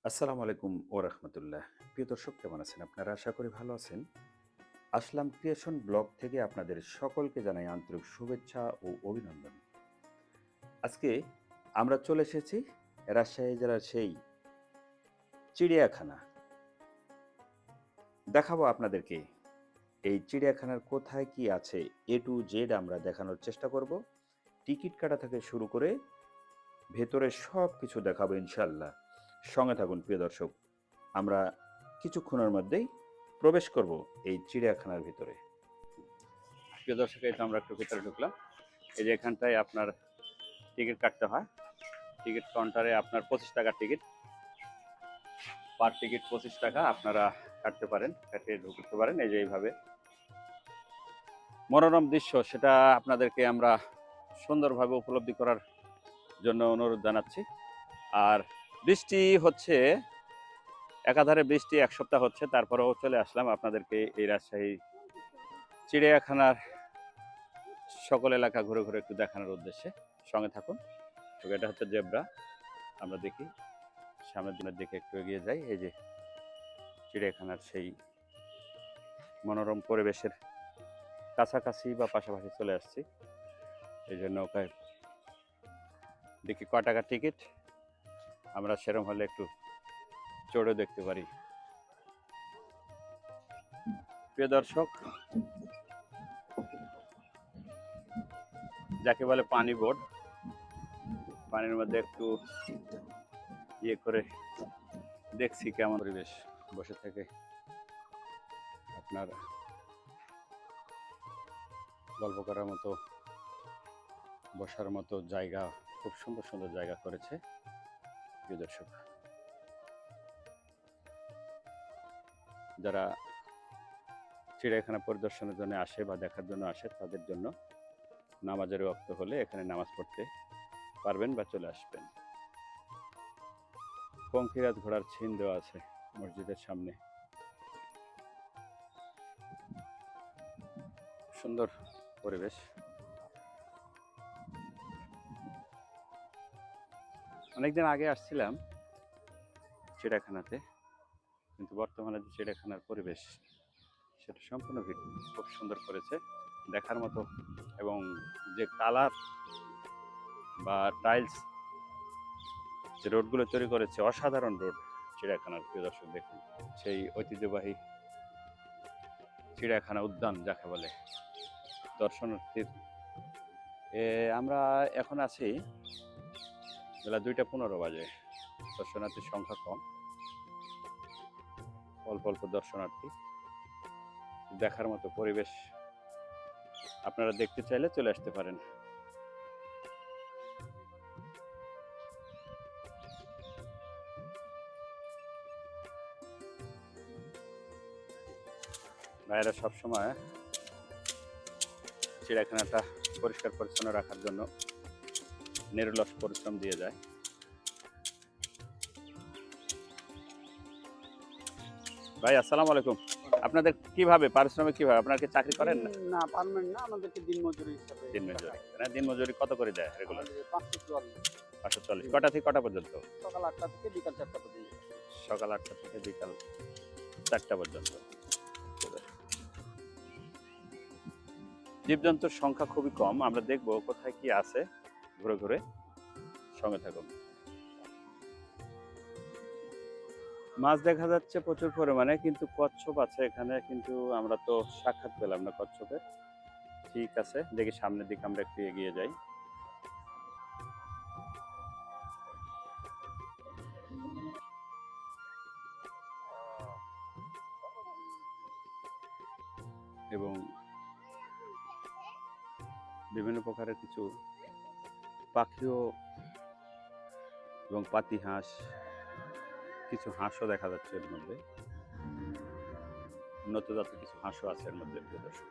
আসসালামু আলাইকুম ও রহমতুল্লাহ। প্রিয় দর্শক, কেমন আছেন আপনারা? আশা করি ভালো আছেন। আসলাম ক্রিয়েশন ব্লগ থেকে আপনাদের সকলকে জানাই আন্তরিক শুভেচ্ছা ও অভিনন্দন। আজকে আমরা চলে এসেছি রাজশাহী জেলার সেই চিড়িয়াখানা। দেখাবো আপনাদেরকে এই চিড়িয়াখানার কোথায় কি আছে, এ টু জেড আমরা দেখানোর চেষ্টা করব। টিকিট কাটা থেকে শুরু করে ভেতরে সব কিছু দেখাবো ইনশাল্লাহ। সঙ্গে থাকুন প্রিয় দর্শক। আমরা কিছুক্ষণের মধ্যেই প্রবেশ করব এই চিড়িয়াখানার ভিতরে। প্রিয় দর্শক, এই তো আমরা একটু ভিতরে ঢুকলাম। এই যে এখানটায় আপনার টিকিট কাটতে হয়। টিকিট কাউন্টারে আপনার 25 টাকা টিকিট, পার টিকিট 25 টাকা আপনারা কাটতে পারেন, কাটিয়ে ঢুকতে পারেন। এই যে এইভাবে মনোরম দৃশ্য, সেটা আপনাদেরকে আমরা সুন্দরভাবে উপলব্ধি করার জন্য অনুরোধ জানাচ্ছি। আর বৃষ্টি হচ্ছে, একাধারে বৃষ্টি এক সপ্তাহ হচ্ছে, তারপরেও চলে আসলাম আপনাদেরকে এই রাজশাহী চিড়িয়াখানার সকল এলাকা ঘুরে ঘুরে একটু দেখানোর উদ্দেশ্যে। সঙ্গে থাকুন। তো এটা হচ্ছে জেব্রা। আমরা দেখি সামনের দিনের দিকে একটু এগিয়ে যাই। এই যে চিড়িয়াখানার সেই মনোরম পরিবেশের কাছাকাছি বা পাশাপাশি চলে আসছি। এই জন্য নৌকায় দেখি ক টাকা টিকিট, আমরা সেরকম হলে একটু চড়ে দেখতে পারি। প্রিয় দর্শক, যাকে বলে পানি বোট, পানির মধ্যে একটু ইয়ে করে দেখছি কেমন পরিবেশ। বসে থেকে আপনার গল্প করার মতো, বসার মতো জায়গা, খুব সুন্দর সুন্দর জায়গা করেছে। প্রিয় দর্শক, যারা চিড়িয়াখানা পরিদর্শনের জন্য আসে বা দেখার জন্য আসে, তাদের জন্য নামাজের ওয়াক্ত হলে এখানে নামাজ পড়তে পারবেন বা চলে আসবেন। পঙ্খিরাজ ঘোড়ার ছিন দেওয়া আছে মসজিদের সামনে। সুন্দর পরিবেশ। অনেকদিন আগে আসছিলাম চিড়িয়াখানাতে, কিন্তু বর্তমানে যে চিড়িয়াখানার পরিবেশ, সেটা সম্পূর্ণ ভিন্ন। খুব সুন্দর করেছে, দেখার মতো। এবং যে কালার বা টাইলস, যে রোডগুলো তৈরি করেছে, অসাধারণ রোড চিড়িয়াখানার। প্রিয় দর্শক, দেখুন সেই ঐতিহ্যবাহী চিড়িয়াখানা উদ্যান যাকে বলে। দর্শনার্থীর আমরা এখন আছি বেলা 2টা 15 বাজে। দর্শনার্থীর সংখ্যা কম, অল্প অল্প দর্শনার্থী। দেখার মতো পরিবেশ, আপনারা দেখতে চাইলে চলে আসতে পারেন। ভাইয়েরা সবসময় চিড়িয়াখানাটা পরিষ্কার পরিচ্ছন্ন রাখার জন্য নিরলস পরিশ্রম দিয়ে যায়। ভাই আসসালামু আলাইকুম। আপনাদের কিভাবে পারিশ্রমিক, কিভাবে আপনারা কি চাকরি করেন? না, পার্মানেন্ট না, আমাদেরকে দিনমজুরি হিসাবে দিন টাকা। মজুরি না, দিন মজুরি কত করে দেয় রেগুলার? আমাদের 544 540। কটা থেকে কটা পর্যন্ত? সকাল 8টা থেকে বিকাল 4টা পর্যন্ত। সকাল 8টা থেকে বিকাল 4টা পর্যন্ত। জীবজন্তুর সংখ্যা খুবই কম। আমরা দেখব কোথায় কি আছে ঘুরে ঘুরে। সঙ্গে থাকুন। মাছ দেখা যাচ্ছে প্রচুর পরিমাণে, কিন্তু কচ্ছপ আছে এখানে, কিন্তু আমরা তো সাক্ষাৎ পেলাম না কচ্ছপের। ঠিক আছে, দেখি সামনের দিকে আমরা একটু এগিয়ে যাই। এবং বিভিন্ন প্রকারের কিছু পাখিও এবং পাতি হাঁস, কিছু হাঁসও দেখা যাচ্ছে এর মধ্যে। উন্নত জাতের কিছু হাঁসও আছে এর মধ্যে। প্রিয় দর্শক,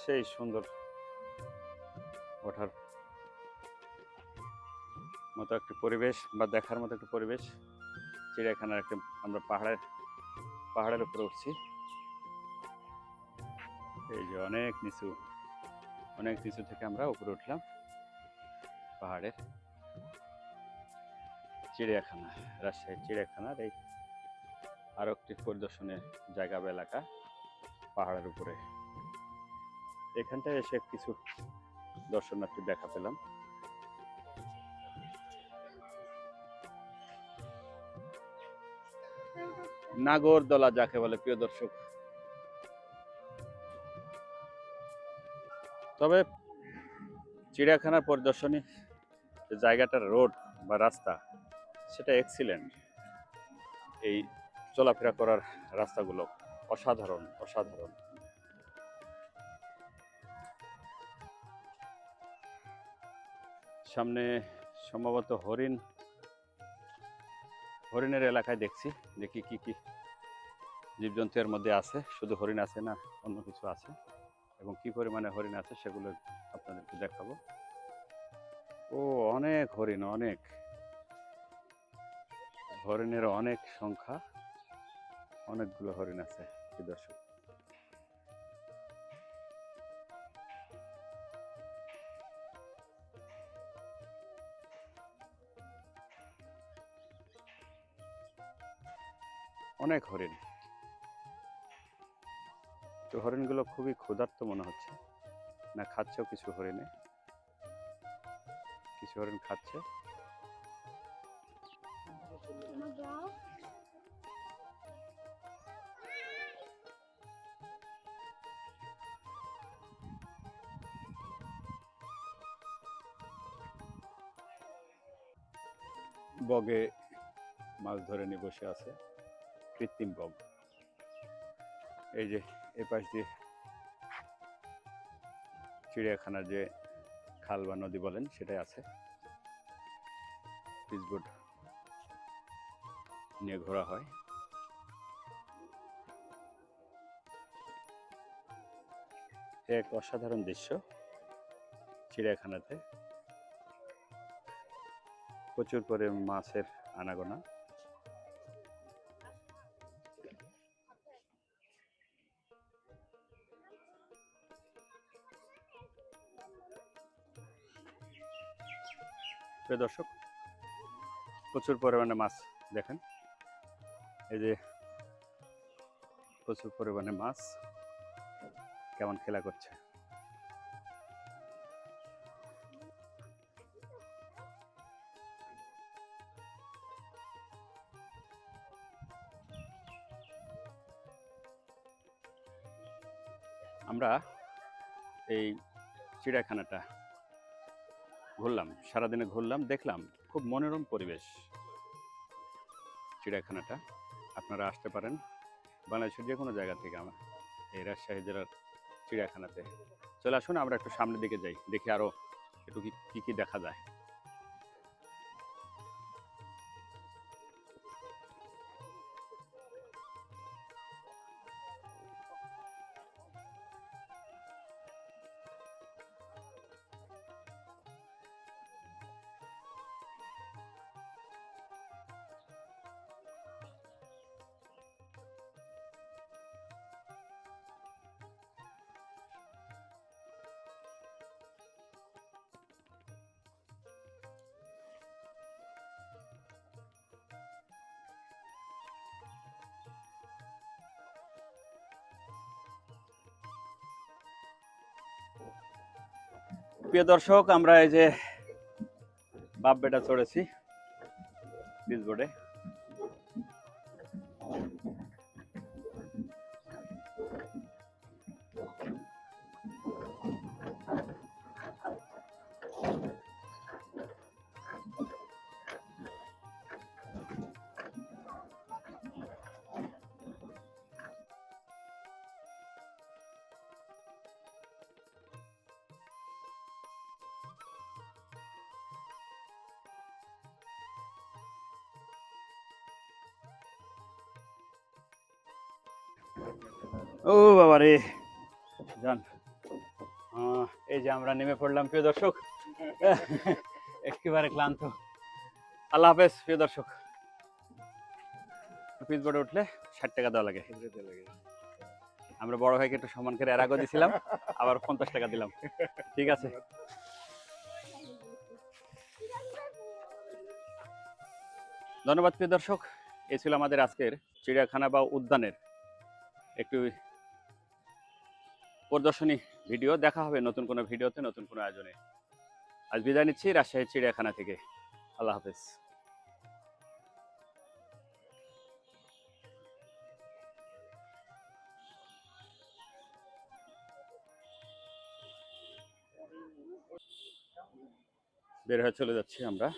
সেই সুন্দর ওঠার মতো একটি পরিবেশ বা দেখার মতো একটি পরিবেশ। চিড়িয়াখানার একটা আমরা পাহাড়ের উপরে উঠছি। এই যে অনেক নিচু থেকে আমরা উপরে উঠলাম পাহাড়ের। চিড়িয়াখানা, রাজশাহী চিড়িয়াখানার এই আরো একটি পরিদর্শনের জায়গা বা এলাকা পাহাড়ের উপরে। এখানটায় এসে কিছু দর্শনার্থী দেখা পেলাম। নাগরদোলা যাকে বলে প্রিয় দর্শক। তবে চিড়িয়াখানার পরিদর্শনী জায়গাটার রোড বা রাস্তা সেটা এক্সিলেন্ট। এই চলাফেরা করার রাস্তাগুলো অসাধারণ। সামনে সম্ভবত হরিণের এলাকায় দেখছি। দেখি কি কি জীবজন্তু এর মধ্যে আছে, শুধু হরিণ আছে না অন্য কিছু আছে, এবং কি পরিমাণে হরিণ আছে সেগুলো আপনাদেরকে দেখাবো। ও অনেক হরিণ, হরিণের অনেক সংখ্যা, অনেকগুলো হরিণ আছে কি দর্শক। অনেক হরিণ। তো হরিণগুলো খুবই ক্ষুধার্ত মনে হচ্ছে, না খাচ্ছেও কিছু হরিণ খাচ্ছে। বগে মাছ ধরে নিয়ে বসে আছে, কৃত্রিম বগ। এই যে এপাশ দিয়ে চিড়িয়াখানার যে খাল বা নদী বলেন সেটাই আছে। পিচবোট নিয়ে ঘোরা হয়। এক অসাধারণ দৃশ্য চিড়িয়াখানাতে। প্রচুর করে মাছের আনাগোনা। প্রিয় দর্শক, প্রচুর পরিমাণে মাছ দেখেন। এই যে প্রচুর পরিমাণে মাছ কেমন খেলা করছে। আমরা এই চিড়িয়াখানাটা ঘুরলাম, সারাদিনে ঘুরলাম, দেখলাম খুব মনোরম পরিবেশ চিড়িয়াখানাটা। আপনারা আসতে পারেন বাংলাদেশের যে কোনো জায়গা থেকে এই রাজশাহী জেলার চিড়িয়াখানাতে চলে আসুন। আমরা একটু সামনের দিকে যাই, দেখি আরো একটু কি দেখা যায়। প্রিয় দর্শক, আমরা এই যে বাপ বেটা চড়েছি পিচ বোর্ডে। ও বাবা রে, যান। এই যে আমরা নেমে পড়লাম প্রিয় দর্শক। একেবারে ক্লান্ত। আল্লাহ হাফেজ প্রিয় দর্শক। পিচ বোর্ডে উঠলে 60 টাকা দেওয়া লাগে। আমরা বড় ভাইকে একটু সম্মান করে এর আগেও দিছিলাম, আবার 50 টাকা দিলাম। ঠিক আছে, ধন্যবাদ প্রিয় দর্শক। এই ছিল আমাদের আজকের চিড়িয়াখানা বা উদ্যানের একটু প্রদর্শনী ভিডিও। দেখা হবে নতুন কোনো ভিডিওতে, নতুন কোনো আয়োজনে। আজ বিদায় নিচ্ছি রাজশাহী চিড়িয়াখানা থেকে। আল্লাহ হাফেজ। বের হয়ে চলে যাচ্ছি আমরা।